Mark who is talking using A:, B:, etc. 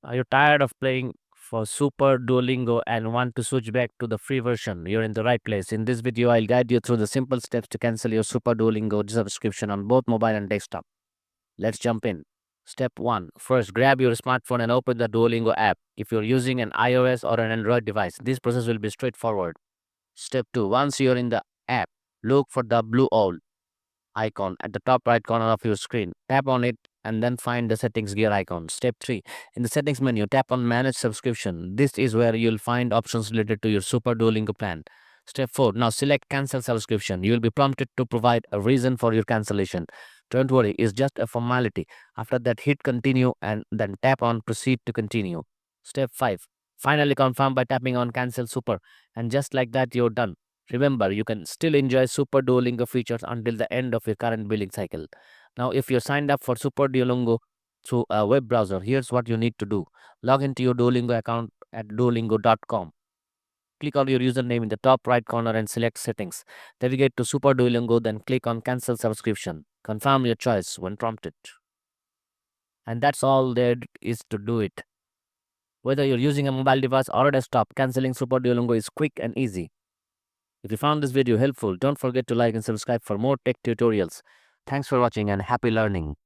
A: Are you tired of playing for Super Duolingo and want to switch back to the free version? You're in the right place. In this video, I'll guide you through the simple steps to cancel your Super Duolingo subscription on both mobile and desktop. Let's jump in. Step 1. First, grab your smartphone and open the Duolingo app. If you're using an iOS or an Android device, this process will be straightforward. Step 2. Once you're in the app, look for the blue owl icon at the top right corner of your screen. Tap on it and then find the settings gear icon. Step 3. In the settings menu, tap on manage subscription. This is where you'll find options related to your Super Duolingo plan. Step 4. Now select cancel subscription. You will be prompted to provide a reason for your cancellation. Don't worry, it's just a formality. After that, hit continue and then tap on proceed to continue. Step 5. Finally confirm by tapping on cancel super. And just like that, you're done. Remember, you can still enjoy Super Duolingo features until the end of your current billing cycle. Now, if you're signed up for Super Duolingo through a web browser, here's what you need to do. Log into your Duolingo account at duolingo.com. Click on your username in the top right corner and select settings. Navigate to Super Duolingo, then click on cancel subscription. Confirm your choice when prompted. And that's all there is to do it. Whether you're using a mobile device or a desktop, canceling Super Duolingo is quick and easy. If you found this video helpful, don't forget to like and subscribe for more tech tutorials. Thanks for watching and happy learning.